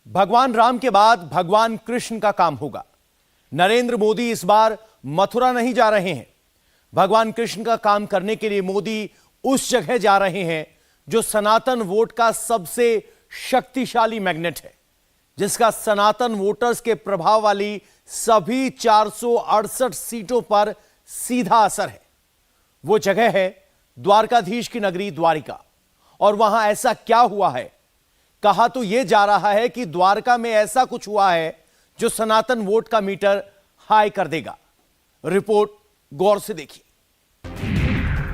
भगवान राम के बाद भगवान कृष्ण का काम होगा। नरेंद्र मोदी इस बार मथुरा नहीं जा रहे हैं। भगवान कृष्ण का काम करने के लिए मोदी उस जगह जा रहे हैं जो सनातन वोट का सबसे शक्तिशाली मैग्नेट है, जिसका सनातन वोटर्स के प्रभाव वाली सभी 468 सीटों पर सीधा असर है। वो जगह है द्वारकाधीश की नगरी द्वारिका। और वहां ऐसा क्या हुआ है? कहा तो यह जा रहा है कि द्वारका में ऐसा कुछ हुआ है जो सनातन वोट का मीटर हाई कर देगा। रिपोर्ट गौर से देखिए।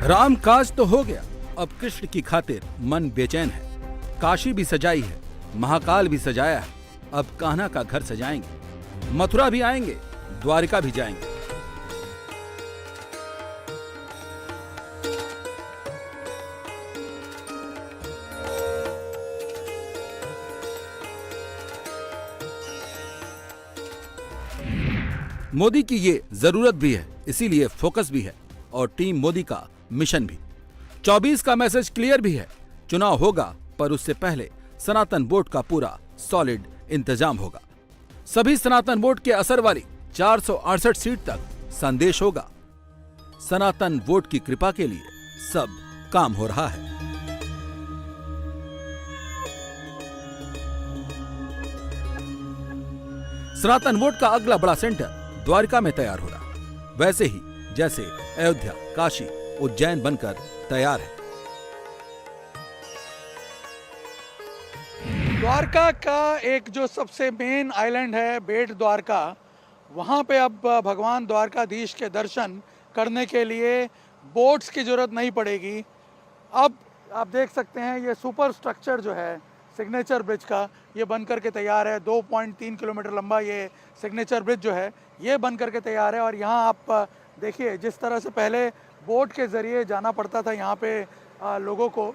राम काज तो हो गया, अब कृष्ण की खातिर मन बेचैन है। काशी भी सजाई है, महाकाल भी सजाया है, अब कान्हा का घर सजाएंगे। मथुरा भी आएंगे, द्वारिका भी जाएंगे। मोदी की ये जरूरत भी है, इसीलिए फोकस भी है और टीम मोदी का मिशन भी। 24 का मैसेज क्लियर भी है, चुनाव होगा पर उससे पहले सनातन वोट का पूरा सॉलिड इंतजाम होगा। सभी सनातन वोट के असर वाली 468 सीट तक संदेश होगा। सनातन वोट की कृपा के लिए सब काम हो रहा है। सनातन वोट का अगला बड़ा सेंटर द्वारिका में तैयार हो रहा, वैसे ही जैसे अयोध्या, काशी, उज्जैन बनकर तैयार है। द्वारका का एक जो सबसे मेन आइलैंड है बेट द्वारका, वहाँ पे अब भगवान द्वारकाधीश के दर्शन करने के लिए बोट्स की जरूरत नहीं पड़ेगी। अब आप देख सकते हैं ये सुपर स्ट्रक्चर जो है सिग्नेचर ब्रिज का, ये बन करके तैयार है। 2.3 किलोमीटर लंबा ये सिग्नेचर ब्रिज जो है ये बन करके तैयार है। और यहाँ आप देखिए जिस तरह से पहले बोट के ज़रिए जाना पड़ता था यहाँ पे लोगों को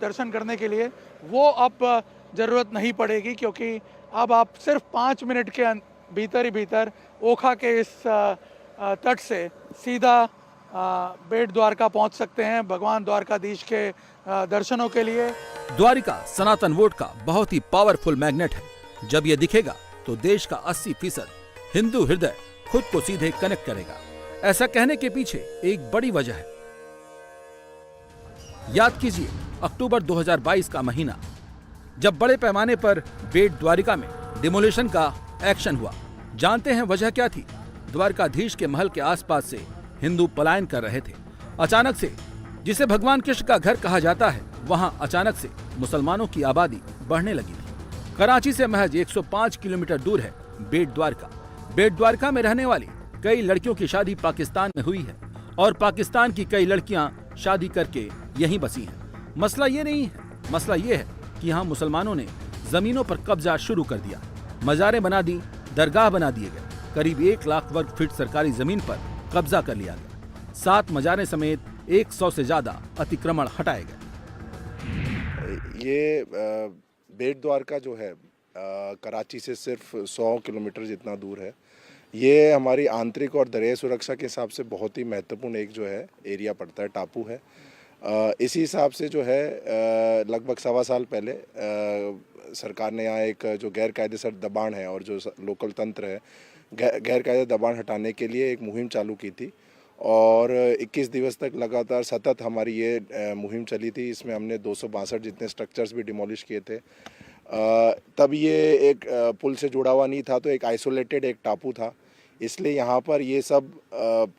दर्शन करने के लिए, वो अब ज़रूरत नहीं पड़ेगी, क्योंकि अब आप सिर्फ 5 मिनट के भीतर ही भीतर ओखा के इस तट से सीधा बेट द्वारका पहुँच सकते हैं भगवान द्वारकाधीश के दर्शनों के लिए। द्वारिका सनातन वोट का बहुत ही पावरफुल मैग्नेट है। जब ये दिखेगा तो देश का 80% हिंदू हृदय खुद को सीधे कनेक्ट करेगा। ऐसा कहने के पीछे एक बड़ी वजह है। याद कीजिए अक्टूबर 2022 का महीना, जब बड़े पैमाने पर बेट द्वारिका में डिमोलिशन का एक्शन हुआ। जानते हैं वजह क्या थी? द्वारकाधीश के महल के आसपास से हिंदू पलायन कर रहे थे। अचानक से, जिसे भगवान कृष्ण का घर कहा जाता है, वहां अचानक से मुसलमानों की आबादी बढ़ने लगी थी। कराची से महज 105 किलोमीटर दूर है बेट द्वारका। बेट द्वारका में रहने वाली कई लड़कियों की शादी पाकिस्तान में हुई है और पाकिस्तान की कई लड़कियां शादी करके यहीं बसी हैं। मसला ये नहीं है, मसला ये है कि यहाँ मुसलमानों ने जमीनों पर कब्जा शुरू कर दिया। मजारें बना दी, दरगाह बना दिए गए। करीब 1 लाख वर्ग फीट सरकारी जमीन पर कब्जा कर लिया गया। 7 मजारें समेत 100 से ज्यादा अतिक्रमण हटाए गए। ये बेट द्वारका जो है कराची से सिर्फ 100 किलोमीटर जितना दूर है। ये हमारी आंतरिक और दरियाई सुरक्षा के हिसाब से बहुत ही महत्वपूर्ण एक जो है एरिया पड़ता है, टापू है। इसी हिसाब से जो है लगभग 1.25 साल पहले सरकार ने यहाँ एक जो गैर कायदेसर दबाण है और जो लोकल तंत्र है, गैर कायदे दबाण हटाने के लिए एक मुहिम चालू की थी। और 21 दिवस तक लगातार सतत हमारी ये मुहिम चली थी। इसमें हमने 262 जितने स्ट्रक्चर्स भी डिमोलिश किए थे। तब ये एक पुल से जुड़ा हुआ नहीं था, तो एक आइसोलेटेड एक टापू था। इसलिए यहाँ पर ये सब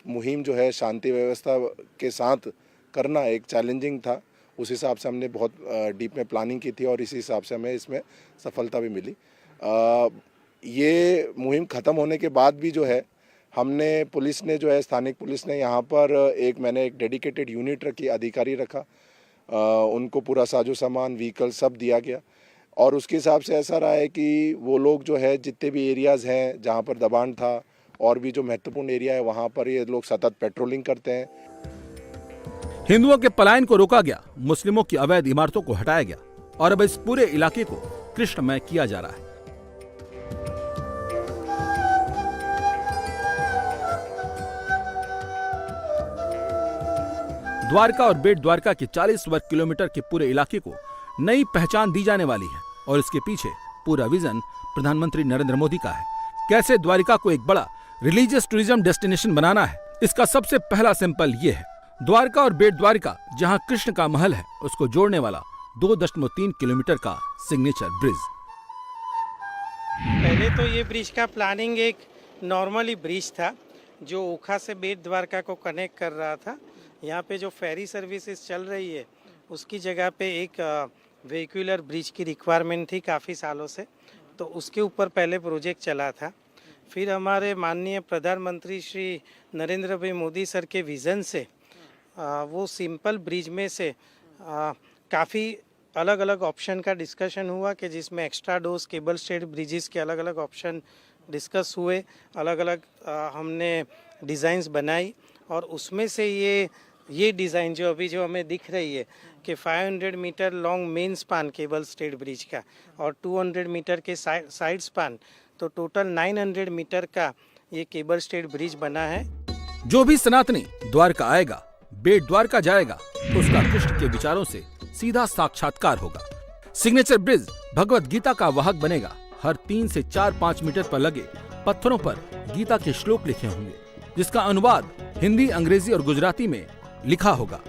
मुहिम जो है शांति व्यवस्था के साथ करना एक चैलेंजिंग था। उस हिसाब से हमने बहुत डीप में प्लानिंग की थी और इसी हिसाब से हमें इसमें सफलता भी मिली। ये मुहिम ख़त्म होने के बाद भी जो है हमने पुलिस ने जो है स्थानिक पुलिस ने यहाँ पर मैंने एक डेडिकेटेड यूनिट रखी, अधिकारी रखा। उनको पूरा साजो सामान, व्हीकल सब दिया गया। और उसके हिसाब से ऐसा रहा है कि वो लोग जो है जितने भी एरियाज़ हैं जहाँ पर दबाण था और भी जो महत्वपूर्ण एरिया है वहाँ पर ये लोग सतत पेट्रोलिंग करते हैं। हिंदुओं के पलायन को रोका गया, मुस्लिमों की अवैध इमारतों को हटाया गया और अब इस पूरे इलाके को कृष्णमय किया जा रहा है। द्वारका और बेट द्वारका के 40 वर्ग किलोमीटर के पूरे इलाके को नई पहचान दी जाने वाली है और इसके पीछे पूरा विजन प्रधानमंत्री नरेंद्र मोदी का है। कैसे द्वारिका को एक बड़ा रिलीजियस टूरिज्म डेस्टिनेशन बनाना है, इसका सबसे पहला सिंपल ये है, द्वारका और बेट द्वारिका जहां कृष्ण का महल है उसको जोड़ने वाला 2.3 किलोमीटर का सिग्नेचर ब्रिज। पहले तो ये ब्रिज का प्लानिंग एक नॉर्मली ब्रिज था जो ओखा से बेट द्वारका को कनेक्ट कर रहा था। यहाँ पे जो फेरी सर्विसेज चल रही है उसकी जगह पे एक व्हीकुलर ब्रिज की रिक्वायरमेंट थी काफ़ी सालों से, तो उसके ऊपर पहले प्रोजेक्ट चला था। फिर हमारे माननीय प्रधानमंत्री श्री नरेंद्र भाई मोदी सर के विज़न से वो सिंपल ब्रिज में से काफ़ी अलग अलग ऑप्शन का डिस्कशन हुआ कि जिसमें extra dose cable stayed bridges के अलग अलग ऑप्शन डिस्कस हुए, अलग अलग हमने डिज़ाइंस बनाई और उसमें से ये डिज़ाइन जो अभी जो हमें दिख रही है कि 500 metre long main span cable stayed bridge का और 200 मीटर के साइड स्पान, तो टोटल 900 मीटर का ये केबल स्टेड ब्रिज बना है। जो भी सनातनी द्वारका आएगा, बेट द्वारका जाएगा तो उसका कृष्ण के विचारों से सीधा साक्षात्कार होगा। सिग्नेचर ब्रिज भगवत गीता का वाहक बनेगा। हर 3 से 4-5 मीटर पर लगे पत्थरों पर गीता के श्लोक लिखे होंगे, जिसका अनुवाद हिंदी, अंग्रेजी और गुजराती में लिखा होगा।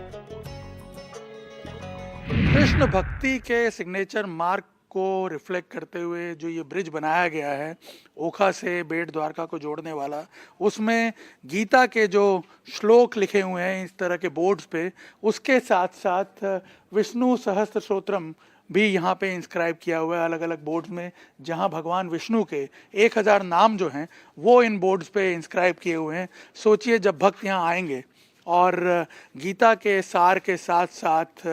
कृष्ण भक्ति के सिग्नेचर मार्क को रिफ्लेक्ट करते हुए जो ये ब्रिज बनाया गया है ओखा से बेट द्वारका को जोड़ने वाला, उसमें गीता के जो श्लोक लिखे हुए हैं इस तरह के बोर्ड्स पे, उसके साथ साथ विष्णु सहस्त्र स्तोत्रम भी यहाँ पे इंस्क्राइब किया हुआ है अलग अलग बोर्ड्स में, जहाँ भगवान विष्णु के 1000 नाम जो हैं वो इन बोर्ड्स पे इंस्क्राइब किए हुए हैं। सोचिए जब भक्त यहाँ आएंगे और गीता के सार के साथ साथ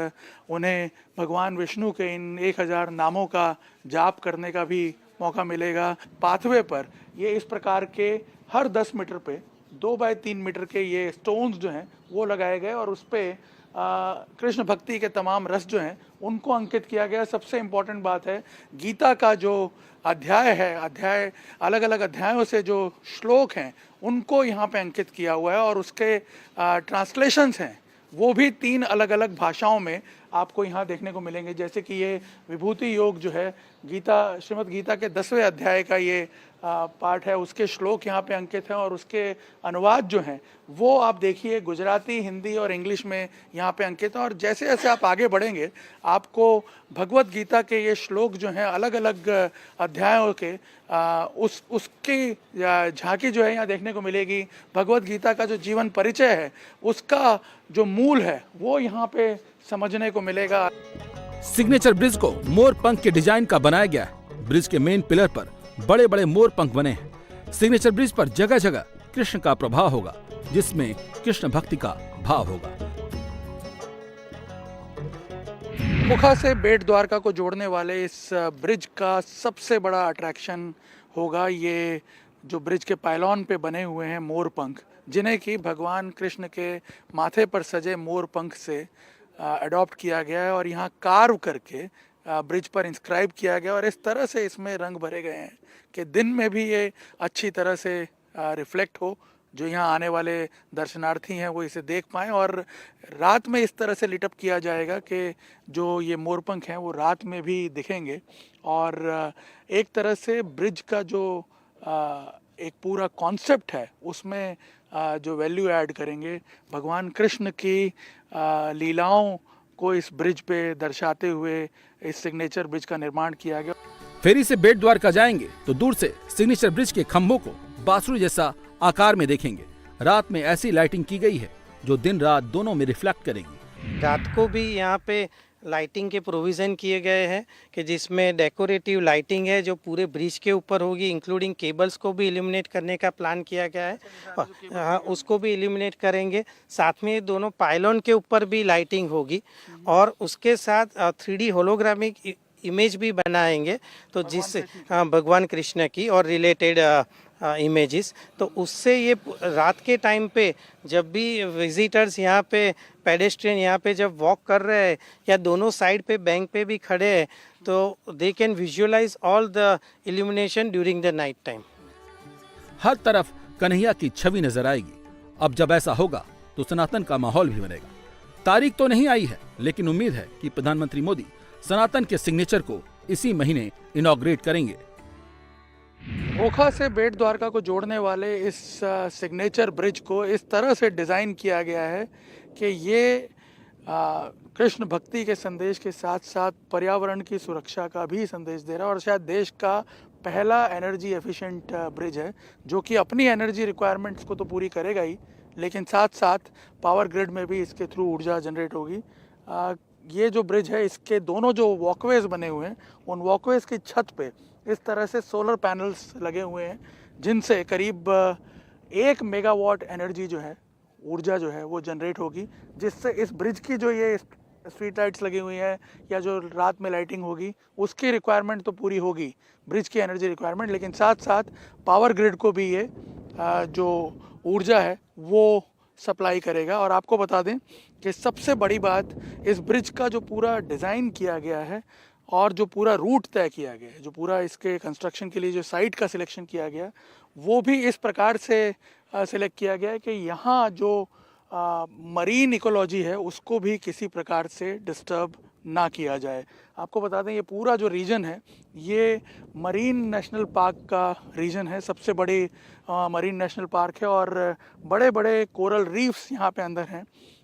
उन्हें भगवान विष्णु के इन 1000 नामों का जाप करने का भी मौका मिलेगा। पाथवे पर ये इस प्रकार के हर 10 मीटर पे 2 बाय 3 मीटर के ये स्टोन्स जो हैं वो लगाए गए और उस पर कृष्ण भक्ति के तमाम रस जो हैं उनको अंकित किया गया। सबसे इम्पोर्टेंट बात है, गीता का जो अध्याय अलग अलग अध्यायों से जो श्लोक हैं उनको यहाँ पे अंकित किया हुआ है और उसके ट्रांसलेशंस हैं वो भी 3 अलग अलग भाषाओं में आपको यहाँ देखने को मिलेंगे। जैसे कि ये विभूति योग जो है गीता, श्रीमद् गीता के 10वें अध्याय का ये पार्ट है, उसके श्लोक यहाँ पे अंकित हैं और उसके अनुवाद जो हैं वो आप देखिए गुजराती, हिंदी और इंग्लिश में यहाँ पे अंकित हैं। और जैसे जैसे आप आगे बढ़ेंगे आपको भगवत गीता के ये श्लोक जो हैं अलग अलग अध्यायों के उसकी झांकी जो है यहाँ देखने को मिलेगी। भगवत गीता का जो जीवन परिचय है उसका जो मूल है वो यहाँ पे समझने को मिलेगा। सिग्नेचर ब्रिज को मोर पंख के डिजाइन का बनाया गया है। ब्रिज के मेन पिलर पर बड़े बड़े मोर पंख बने हैं। सिग्नेचर ब्रिज पर जगह जगह कृष्ण का प्रभाव होगा, जिसमें कृष्ण भक्ति का भाव होगा। ओखा से बेट द्वारका को जोड़ने वाले इस ब्रिज का सबसे बड़ा अट्रैक्शन होगा ये जो ब्रिज के पायलॉन पे बने हुए हैं मोर पंख, जिन्हें कि भगवान कृष्ण के माथे पर सजे मोर पंख से अडॉप्ट किया गया है और यहाँ कार्व करके ब्रिज पर इंस्क्राइब किया गया और इस तरह से इसमें रंग भरे गए हैं कि दिन में भी ये अच्छी तरह से रिफ्लेक्ट हो, जो यहाँ आने वाले दर्शनार्थी हैं वो इसे देख पाएँ। और रात में इस तरह से लिटअप किया जाएगा कि जो ये मोरपंख हैं वो रात में भी दिखेंगे और एक तरह से ब्रिज का जो एक पूरा कॉन्सेप्ट है उसमें जो वैल्यू ऐड करेंगे। भगवान कृष्ण की लीलाओं को इस ब्रिज पे दर्शाते हुए इस सिग्नेचर ब्रिज का निर्माण किया गया। फेरी से बेट द्वारका जाएंगे तो दूर से सिग्नेचर ब्रिज के खंभों को बांसुरी जैसा आकार में देखेंगे। रात में ऐसी लाइटिंग की गई है जो दिन रात दोनों में रिफ्लेक्ट करेंगी। रात को भी यहाँ पे लाइटिंग के प्रोविज़न किए गए हैं कि जिसमें डेकोरेटिव लाइटिंग है जो पूरे ब्रिज के ऊपर होगी, इंक्लूडिंग केबल्स को भी इल्यूमिनेट करने का प्लान किया गया है। हाँ, उसको भी इल्यूमिनेट करेंगे। साथ में दोनों पायलॉन के ऊपर भी लाइटिंग होगी और उसके साथ 3D होलोग्रामिक इमेज भी बनाएंगे, तो जिससे भगवान कृष्ण की और रिलेटेड इमेजेस, तो उससे ये रात के टाइम पे जब भी विजिटर्स यहाँ पे पेडेस्ट्रियन यहाँ पे जब वॉक कर रहे हैं या दोनों साइड पे बैंक पे भी खड़े हैं तो they can visualise all the illumination during the night time. हर तरफ कन्हैया की छवि नजर आएगी। अब जब ऐसा होगा तो सनातन का माहौल भी बनेगा। तारीख तो नहीं आई है, लेकिन उम्मीद है कि प्रधानमंत्री मोदी सनातन के सिग्नेचर को इसी महीने इनॉग्रेट करेंगे। ओखा से बेट द्वारका को जोड़ने वाले इस सिग्नेचर ब्रिज को इस तरह से डिज़ाइन किया गया है कि ये कृष्ण भक्ति के संदेश के साथ साथ पर्यावरण की सुरक्षा का भी संदेश दे रहा है और शायद देश का पहला एनर्जी एफिशिएंट ब्रिज है जो कि अपनी एनर्जी रिक्वायरमेंट्स को तो पूरी करेगा ही, लेकिन साथ साथ पावर ग्रिड में भी इसके थ्रू ऊर्जा जनरेट होगी। ये जो ब्रिज है, इसके दोनों जो वॉकवेज बने हुए हैं, उन वॉकवेज की छत पे इस तरह से सोलर पैनल्स लगे हुए हैं जिनसे करीब 1 मेगावाट एनर्जी जो है, ऊर्जा जो है वो जनरेट होगी, जिससे इस ब्रिज की जो ये स्ट्रीट लाइट्स लगी हुई हैं या जो रात में लाइटिंग होगी उसकी रिक्वायरमेंट तो पूरी होगी, ब्रिज की एनर्जी रिक्वायरमेंट, लेकिन साथ साथ पावर ग्रिड को भी ये जो ऊर्जा है वो सप्लाई करेगा। और आपको बता दें कि सबसे बड़ी बात, इस ब्रिज का जो पूरा डिज़ाइन किया गया है और जो पूरा रूट तय किया गया है, जो पूरा इसके कंस्ट्रक्शन के लिए जो साइट का सिलेक्शन किया गया, वो भी इस प्रकार से सिलेक्ट किया गया है कि यहाँ जो मरीन इकोलॉजी है उसको भी किसी प्रकार से डिस्टर्ब ना किया जाए। आपको बता दें ये पूरा जो रीजन है ये मरीन नेशनल पार्क का रीजन है, सबसे बड़ी मरीन नेशनल पार्क है और बड़े बड़े कोरल रीफ्स यहाँ पे अंदर हैं।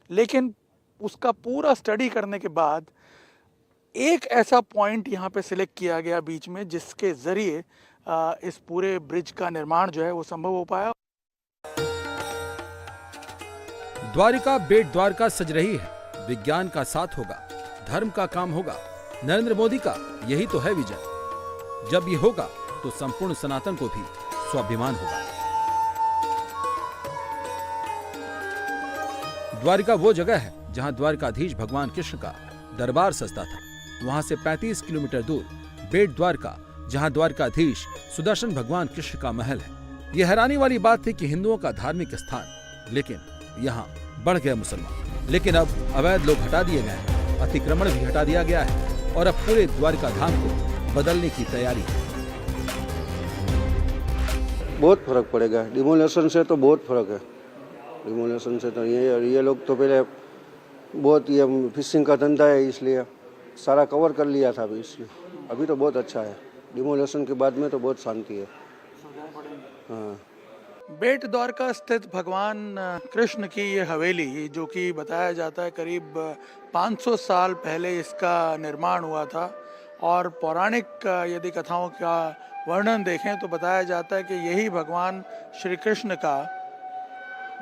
लेकिन उसका पूरा स्टडी करने के बाद एक ऐसा पॉइंट यहाँ पे सिलेक्ट किया गया बीच में जिसके ज़रिए इस पूरे ब्रिज का निर्माण जो है वो संभव हो पाया। द्वारिका बेट द्वारका सज रही है, विज्ञान का साथ होगा, धर्म का काम होगा, नरेंद्र मोदी का यही तो है विजन। जब ये होगा तो संपूर्ण सनातन को भी स्वाभिमान होगा। द्वारिका वो जगह है जहां द्वारकाधीश भगवान कृष्ण का दरबार सजता था। वहां से 35 किलोमीटर दूर बेट द्वारका, जहां द्वारकाधीश सुदर्शन भगवान कृष्ण का महल है। यह हैरानी वाली बात थी कि हिंदुओं का धार्मिक स्थान, लेकिन यहाँ बढ़ गए मुसलमान। लेकिन अब अवैध लोग हटा दिए गए, अतिक्रमण भी हटा दिया गया है और अब पूरे द्वारका धाम को बदलने की तैयारी है। बहुत फर्क पड़ेगा, डिमोलेशन से तो बहुत फर्क है। डिमोलेशन से तो ये लोग तो पहले बहुत ये फिशिंग का धंधा है इसलिए सारा कवर कर लिया था, अभी तो बहुत अच्छा है। डिमोलेशन के बाद में तो बहुत शांति है। हाँ, बेट द्वारका स्थित भगवान कृष्ण की ये हवेली, जो कि बताया जाता है करीब 500 साल पहले इसका निर्माण हुआ था और पौराणिक यदि कथाओं का वर्णन देखें तो बताया जाता है कि यही भगवान श्री कृष्ण का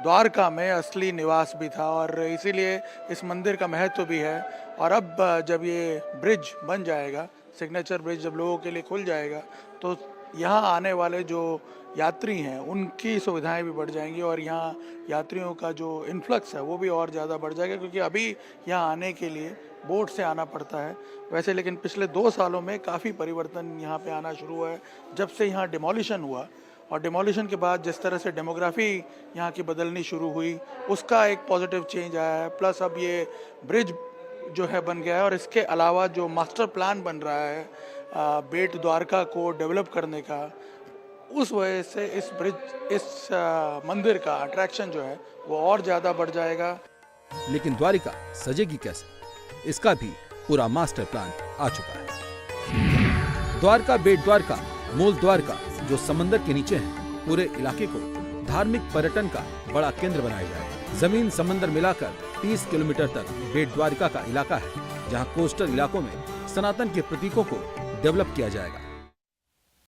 द्वारका में असली निवास भी था और इसीलिए इस मंदिर का महत्व भी है। और अब जब ये ब्रिज बन जाएगा, सिग्नेचर ब्रिज जब लोगों के लिए खुल जाएगा, तो यहाँ आने वाले जो यात्री हैं उनकी सुविधाएं भी बढ़ जाएंगी और यहाँ यात्रियों का जो इन्फ्लक्स है वो भी और ज़्यादा बढ़ जाएगा, क्योंकि अभी यहाँ आने के लिए बोट से आना पड़ता है वैसे, लेकिन पिछले 2 सालों में काफ़ी परिवर्तन यहाँ पे आना शुरू हुआ है जब से यहाँ डिमोलिशन हुआ। और डिमोलिशन के बाद जिस तरह से डेमोग्राफी यहाँ की बदलनी शुरू हुई, उसका एक पॉजिटिव चेंज आया है। प्लस अब ये ब्रिज जो है बन गया है और इसके अलावा जो मास्टर प्लान बन रहा है बेट द्वारका को डेवलप करने का, उस वजह से इस ब्रिज, इस मंदिर का अट्रैक्शन जो है वो और ज़्यादा बढ़ जाएगा। लेकिन द्वारिका सजेगी कैसे, इसका भी पूरा मास्टर प्लान आ चुका है। द्वारका बेट द्वारका, मूल द्वारका जो समंदर के नीचे है, पूरे इलाके को धार्मिक पर्यटन का बड़ा केंद्र बनाया जाएगा। जमीन समंदर मिलाकर 30 किलोमीटर तक बेट द्वारका का इलाका है, जहां कोस्टल इलाकों में सनातन के प्रतीकों को डेवलप किया जाएगा।